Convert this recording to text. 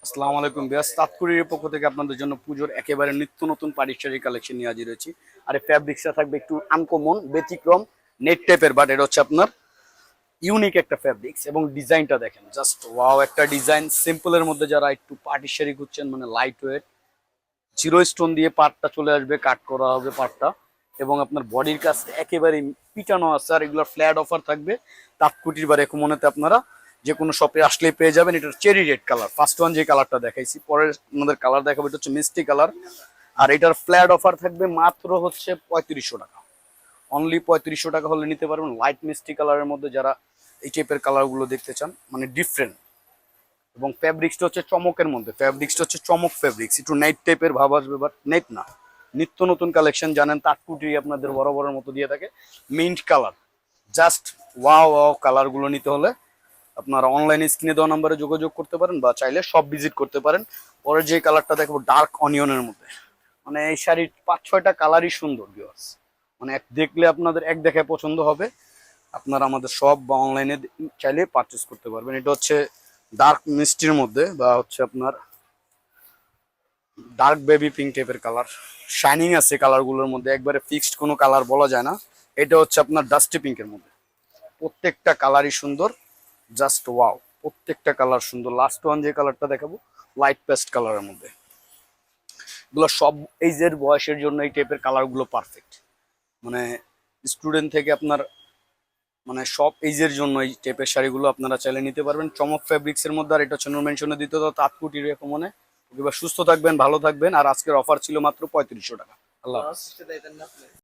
আসসালামু আলাইকুম বিয়াস, তাৎকুরির পক্ষ থেকে আপনাদের জন্য পুজোর একেবারে নিত্য নতুন পাড়ির শাড়ি কালেকশন নিয়ে হাজির হয়েছি। আর এই ফ্যাব্রিক্সটা থাকবে একটু আনকমন, ব্যতিক্রম, নেট টাইপের, বাট এটা হচ্ছে আপনার ইউনিক একটা ফ্যাব্রিক্স। এবং ডিজাইনটা দেখেন, জাস্ট ওয়াও একটা ডিজাইন। সিম্পলের মধ্যে যারা একটু পার্টি শাড়ি খুঁজছেন, মানে লাইট ওয়েট, জিরো স্টোন দিয়ে পাড়টা চলে আসবে, কাট করা হবে পাড়টা, এবং আপনার বডির কাজ একেবারে পিটানো আছে। আর এগুলোর ফ্ল্যাট অফার থাকবে তাৎকুটির বা রেকমনেতে আপনারা যে কোনো শপে আসলেই পেয়ে যাবেন। এটার cherry red colour, first one যে কালারটা দেখাইছি, পরের আমাদের কালার দেখাবো, এটা হচ্ছে মিষ্টি কালার। আর এটার ফ্ল্যাট অফার থাকবে মাত্র হচ্ছে 3500 টাকা। অনলি 3500 টাকা হলে নিতে পারবেন। লাইট মিষ্টি কালারের মধ্যে যারা এই টাইপের কালারগুলো দেখতে চান, মানে ডিফারেন্ট, এবং ফ্যাব্রিক্সটা হচ্ছে চমকের মধ্যে, ফ্যাব্রিক্সটা হচ্ছে চমক ফ্যাব্রিক্স, একটু নেট টাইপের ভাব আসবে, বাট নেট না, নিত্য নতুন কালেকশন। জানেন তাৎকুটি আপনাদের বড় বড় মতো দিয়ে থাকে। Mint colour, just wow wow কালারগুলো নিতে হলে আপনারা অনলাইনে স্ক্রিনে দেওয়া নাম্বারে যোগাযোগ করতে পারেন, বা চাইলে সব ভিজিট করতে পারেন। পরে যে কালারটা দেখবো ডার্ক অনিয়নের মধ্যে, মানে এই শাড়ির 5-6টা কালারই সুন্দর ভিউয়ার্স, মানে এক দেখলে আপনাদের এক দেখায় পছন্দ হবে। আপনারা আমাদের শপ বা অনলাইনে চাইলে পারচেস করতে পারবেন। এটা হচ্ছে ডার্ক মিষ্টির মধ্যে, বা হচ্ছে আপনার ডার্ক বেবি পিঙ্ক টাইপের কালার। শাইনিং আছে কালারগুলোর মধ্যে, একবারে ফিক্সড কোনো কালার বলা যায় না। এটা হচ্ছে আপনার ডাস্টি পিঙ্কের মধ্যে। প্রত্যেকটা কালারই সুন্দর, জাস্ট ওয়াও, প্রত্যেকটা কালার সুন্দর। লাস্ট ওয়ান যে কালারটা দেখাবো লাইট পেস্ট কালারের মধ্যে। এগুলো সব এইজের বয়সের জন্য এই টাইপের কালারগুলো পারফেক্ট, মানে স্টুডেন্ট থেকে আপনার, মানে সব এইজের জন্য এই টাইপের শাড়িগুলো আপনারা চাইলে নিতে পারবেন চমক ফ্যাব্রিক্সের মধ্যে। আর এটা হচ্ছে নূর মেনশনে দিতে তো তাৎকুটির মনে। এবার সুস্থ থাকবেন, ভালো থাকবেন। আর আজকের অফার ছিল মাত্র 3500 টাকা। আল্লাহ হাফেজ।